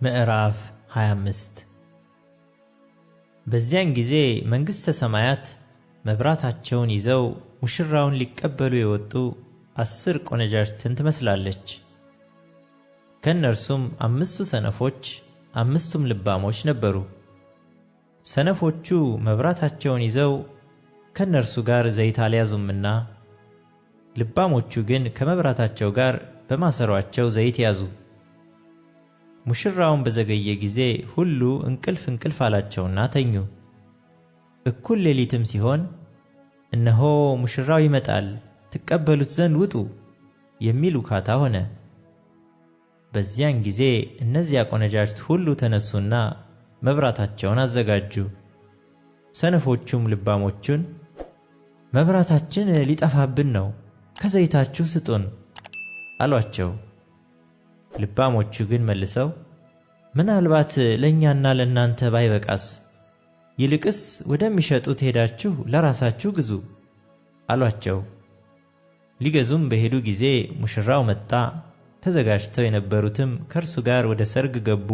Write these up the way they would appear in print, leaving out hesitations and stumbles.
ምዕራፍ 25 በዚያን ጊዜ መንግሥተ ሰማያት መብራታቸውን ይዘው ሙሽራውን ሊቀበሉ የወጡ 10 ቆነጃጅትን ትመስላለች። ከእነርሱም 5ቱ ሰነፎች 5ቱም ልባሞች ነበሩ። ሰነፎቹ መብራታቸውን ይዘው ከእነርሱ ጋር ዘይት አልያዙምና፣ ልባሞቹ ግን ከመብራታቸው ጋር በማሰሯቸው ዘይት ያዙ። ሙሽራውን በዘገየ ጊዜ ሁሉ እንቅልፍ እንቅልፍ አላቸውና ተኙ። እኩል ሌሊትም ሲሆን እነሆ ሙሽራው ይመጣል፣ ትቀበሉት ዘንድ ውጡ የሚል ውካታ ሆነ። በዚያን ጊዜ እነዚያ ቆነጃጅት ሁሉ ተነሱና መብራታቸውን አዘጋጁ። ሰነፎቹም ልባሞቹን መብራታችን ሊጠፋብን ነው፣ ከዘይታችሁ ስጡን አሏቸው። ልባሞቹ ግን መልሰው ምናልባት ለእኛና ለእናንተ ባይበቃስ፣ ይልቅስ ወደሚሸጡት ሄዳችሁ ለራሳችሁ ግዙ አሏቸው። ሊገዙም በሄዱ ጊዜ ሙሽራው መጣ፣ ተዘጋጅተው የነበሩትም ከእርሱ ጋር ወደ ሰርግ ገቡ፣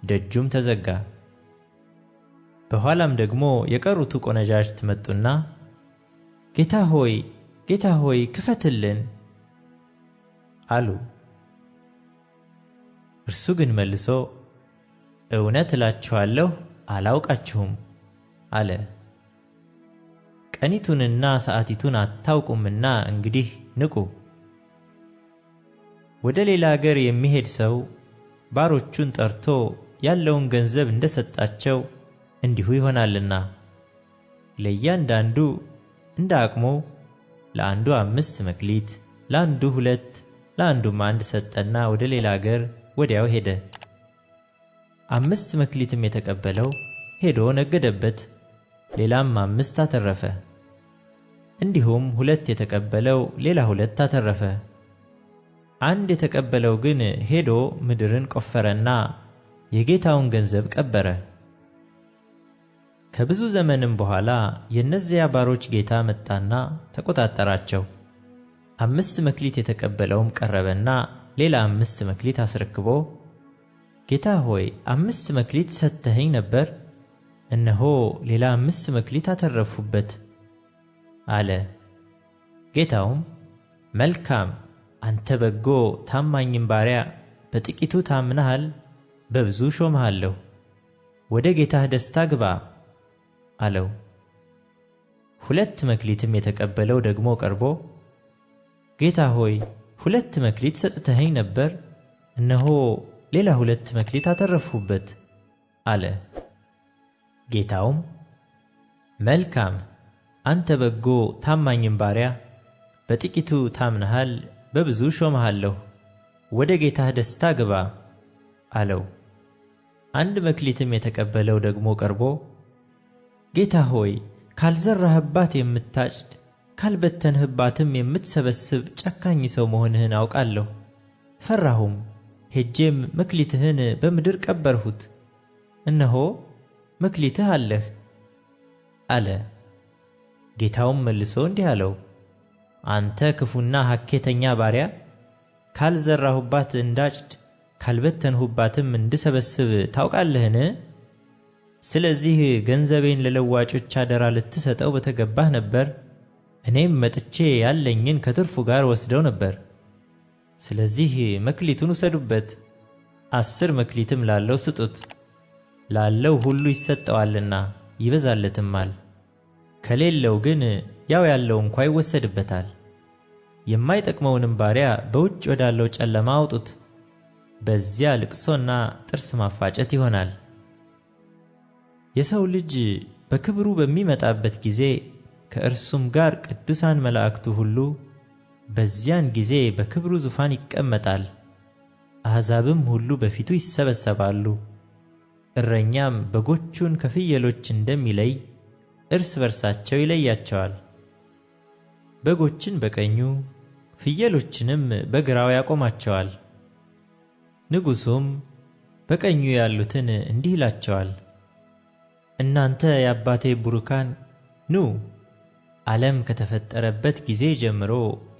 ደጁም ተዘጋ። በኋላም ደግሞ የቀሩቱ ቆነጃጅት መጡና ጌታ ሆይ ጌታ ሆይ ክፈትልን አሉ። እርሱ ግን መልሶ እውነት እላችኋለሁ አላውቃችሁም አለ። ቀኒቱንና ሰዓቲቱን አታውቁምና እንግዲህ ንቁ። ወደ ሌላ አገር የሚሄድ ሰው ባሮቹን ጠርቶ ያለውን ገንዘብ እንደሰጣቸው እንዲሁ ይሆናልና፣ ለእያንዳንዱ እንደ አቅሙ ለአንዱ 5 መክሊት፣ ለአንዱ 2፣ ለአንዱም 1 ሰጠና ወደ ሌላ አገር ወዲያው ሄደ። 5 መክሊትም የተቀበለው ሄዶ ነገደበት፣ ሌላም 5 አተረፈ። እንዲሁም 2 የተቀበለው ሌላ 2 አተረፈ። 1 የተቀበለው ግን ሄዶ ምድርን ቆፈረና የጌታውን ገንዘብ ቀበረ። ከብዙ ዘመንም በኋላ የእነዚያ ባሮች ጌታ መጣና ተቆጣጠራቸው። 5 መክሊት የተቀበለውም ቀረበና ሌላ 5 መክሊት አስረክቦ ጌታ ሆይ 5 መክሊት ሰጥተኸኝ ነበር፣ እነሆ ሌላ 5 መክሊት አተረፍሁበት አለ። ጌታውም መልካም አንተ በጎ ታማኝም ባሪያ፣ በጥቂቱ ታምነሃል፣ በብዙ ሾምሃለሁ፣ ወደ ጌታህ ደስታ ግባ አለው። 2 መክሊትም የተቀበለው ደግሞ ቀርቦ ጌታ ሆይ 2 መክሊት ሰጥተኸኝ ነበር፣ እነሆ ሌላ 2 መክሊት አተረፍሁበት አለ። ጌታውም መልካም አንተ በጎ ታማኝም ባሪያ፣ በጥቂቱ ታምነሃል፣ በብዙ ሾምሃለሁ፣ ወደ ጌታህ ደስታ ግባ አለው። 1 መክሊትም የተቀበለው ደግሞ ቀርቦ ጌታ ሆይ ካልዘራህባት የምታጭድ ካልበተንህባትም የምትሰበስብ ጨካኝ ሰው መሆንህን አውቃለሁ። ፈራሁም፣ ሄጄም መክሊትህን በምድር ቀበርሁት፣ እነሆ መክሊትህ አለህ አለ። ጌታውም መልሶ እንዲህ አለው፣ አንተ ክፉና ሐኬተኛ ባሪያ፣ ካልዘራሁባት እንዳጭድ ካልበተንሁባትም እንድሰበስብ ታውቃለህን? ስለዚህ ገንዘቤን ለለዋጮች አደራ ልትሰጠው በተገባህ ነበር፣ እኔም መጥቼ ያለኝን ከትርፉ ጋር ወስደው ነበር። ስለዚህ መክሊቱን ውሰዱበት፣ 10 መክሊትም ላለው ስጡት፣ ላለው ሁሉ ይሰጠዋልና ይበዛለትማል፣ ከሌለው ግን ያው ያለው እንኳ ይወሰድበታል። የማይጠቅመውንም ባሪያ በውጭ ወዳለው ጨለማ አውጡት፣ በዚያ ልቅሶና ጥርስ ማፋጨት ይሆናል። የሰው ልጅ በክብሩ በሚመጣበት ጊዜ ከእርሱም ጋር ቅዱሳን መላእክቱ ሁሉ በዚያን ጊዜ በክብሩ ዙፋን ይቀመጣል። አሕዛብም ሁሉ በፊቱ ይሰበሰባሉ። እረኛም በጎቹን ከፍየሎች እንደሚለይ እርስ በርሳቸው ይለያቸዋል። በጎችን በቀኙ ፍየሎችንም በግራው ያቆማቸዋል። ንጉሡም በቀኙ ያሉትን እንዲህ ይላቸዋል፣ እናንተ የአባቴ ቡሩካን ኑ፣ ዓለም ከተፈጠረበት ጊዜ ጀምሮ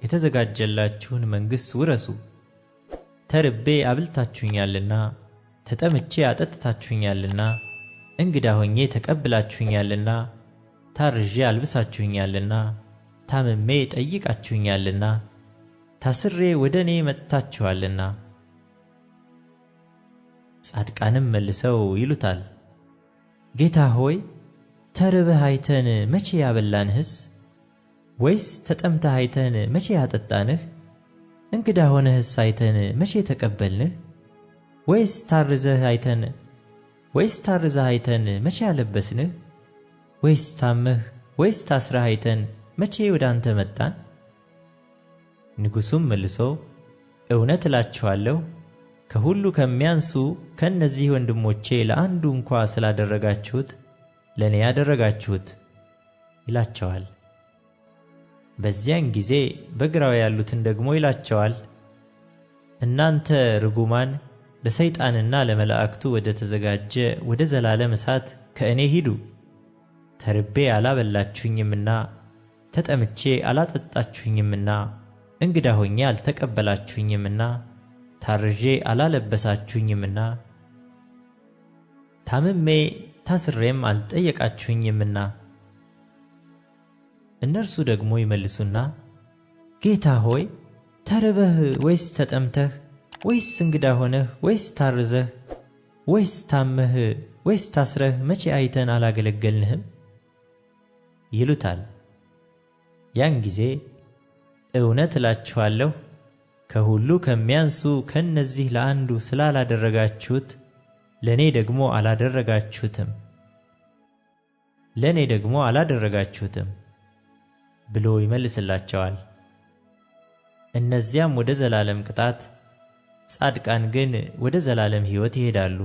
የተዘጋጀላችሁን መንግሥት ውረሱ። ተርቤ አብልታችሁኛልና፣ ተጠምቼ አጠጥታችሁኛልና፣ እንግዳ ሆኜ ተቀብላችሁኛልና፣ ታርዤ አልብሳችሁኛልና፣ ታምሜ ጠይቃችሁኛልና፣ ታስሬ ወደ እኔ መጥታችኋልና። ጻድቃንም መልሰው ይሉታል፣ ጌታ ሆይ ተርበህ አይተን መቼ ያበላንህስ? ወይስ ተጠምተህ አይተን መቼ ያጠጣንህ? እንግዳ ሆነህስ አይተን መቼ ተቀበልንህ? ወይስ ታርዘህ አይተን መቼ ያለበስንህ? ወይስ ታመህ ወይስ ታስረህ አይተን መቼ ወደ አንተ መጣን? ንጉሡም መልሶ እውነት እላችኋለሁ ከሁሉ ከሚያንሱ ከእነዚህ ወንድሞቼ ለአንዱ እንኳ ስላደረጋችሁት ለእኔ ያደረጋችሁት ይላቸዋል። በዚያን ጊዜ በግራው ያሉትን ደግሞ ይላቸዋል፣ እናንተ ርጉማን ለሰይጣንና ለመላእክቱ ወደ ተዘጋጀ ወደ ዘላለም እሳት ከእኔ ሂዱ። ተርቤ አላበላችሁኝምና፣ ተጠምቼ አላጠጣችሁኝምና፣ እንግዳ ሆኜ አልተቀበላችሁኝምና፣ ታርዤ አላለበሳችሁኝምና፣ ታምሜ ታስሬም አልጠየቃችሁኝምና። እነርሱ ደግሞ ይመልሱና ጌታ ሆይ ተርበህ ወይስ ተጠምተህ ወይስ እንግዳ ሆነህ ወይስ ታርዘህ ወይስ ታመህ ወይስ ታስረህ መቼ አይተን አላገለገልንህም? ይሉታል። ያን ጊዜ እውነት እላችኋለሁ ከሁሉ ከሚያንሱ ከእነዚህ ለአንዱ ስላላደረጋችሁት ለእኔ ደግሞ አላደረጋችሁትም ብሎ ይመልስላቸዋል። እነዚያም ወደ ዘላለም ቅጣት፣ ጻድቃን ግን ወደ ዘላለም ሕይወት ይሄዳሉ።